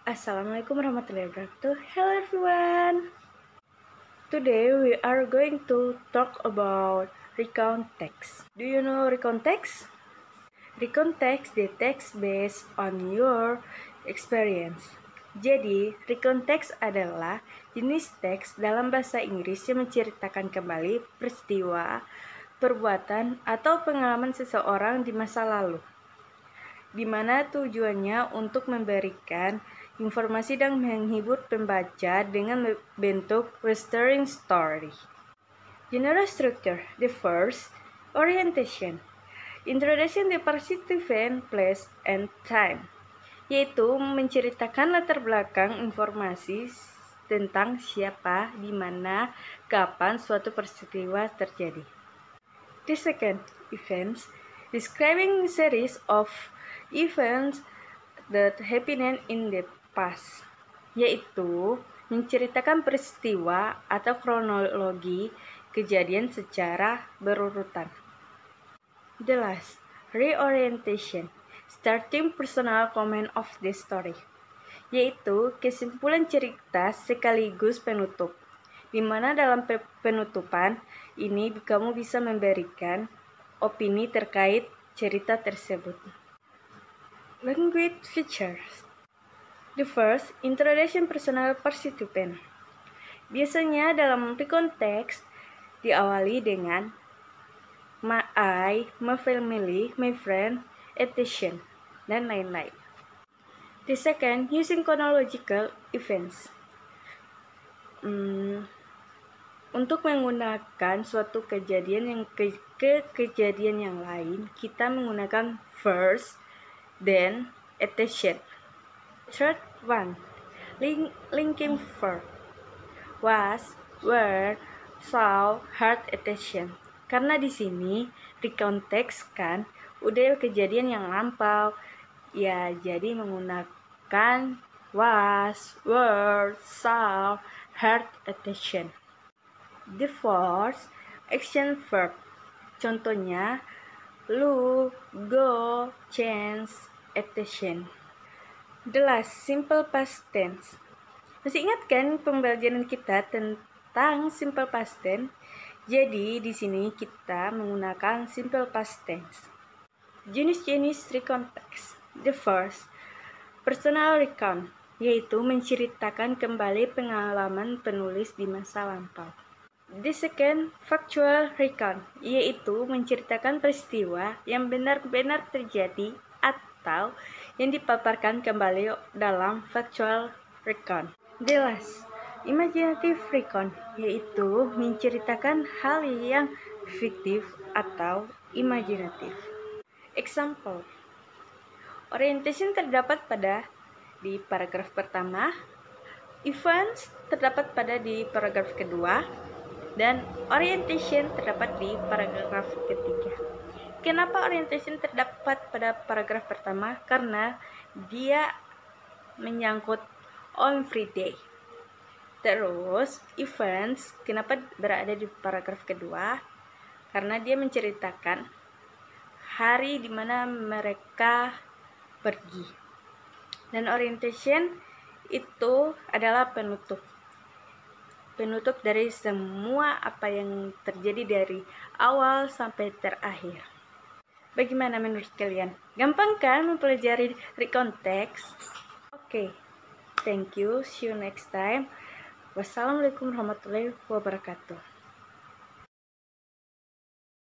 Assalamualaikum warahmatullahi wabarakatuh. Hello everyone. Today we are going to talk about recount text. Do you know recount text? Recount text the text based on your experience. Jadi, recount text adalah jenis teks dalam bahasa Inggris yang menceritakan kembali peristiwa, perbuatan, atau pengalaman seseorang di masa lalu, di mana tujuannya untuk memberikan informasi dan menghibur pembaca dengan bentuk restoring story. General structure. The first, orientation. Introduction the participant, place, and time, yaitu menceritakan latar belakang informasi tentang siapa, di mana, kapan suatu peristiwa terjadi. The second, events. Describing series of events that happened in the past, yaitu menceritakan peristiwa atau kronologi kejadian secara berurutan. The last, reorientation. Starting personal comment of the story, yaitu kesimpulan cerita sekaligus penutup, di mana dalam penutupan ini kamu bisa memberikan opini terkait cerita tersebut. Language features. The first, introduction personal participant. Biasanya dalam recount text diawali dengan I, my family, my friend, attention, dan lain-lain. The second, using chronological events. Untuk menggunakan suatu kejadian yang ke kejadian yang lain, kita menggunakan first, then, attention. Third one, linking verb. Was, were, saw, heard, attention. Karena di sini recount text kan udah kejadian yang lampau, ya jadi menggunakan was, were, saw, heard, attention. The fourth, action verb. Contohnya look, go, change, attention. The last, simple past tense. Masih ingat kan pembelajaran kita tentang simple past tense? Jadi di sini kita menggunakan simple past tense. Jenis-jenis recount text. The first, personal recount, yaitu menceritakan kembali pengalaman penulis di masa lampau. The second, factual recount, yaitu menceritakan peristiwa yang benar-benar terjadi atau yang dipaparkan kembali dalam factual recount. The last, imaginative recount, yaitu menceritakan hal yang fiktif atau imajinatif. Example, orientation terdapat di paragraf pertama, events terdapat di paragraf kedua, dan orientation terdapat di paragraf ketiga. Kenapa orientation terdapat pada paragraf pertama? Karena dia menyangkut on free day. Terus events kenapa berada di paragraf kedua? Karena dia menceritakan hari di mana mereka pergi. Dan orientation itu adalah penutup dari semua apa yang terjadi dari awal sampai terakhir. Bagaimana menurut kalian? Gampang kan mempelajari recount text? Oke, thank you. See you next time. Wassalamualaikum warahmatullahi wabarakatuh.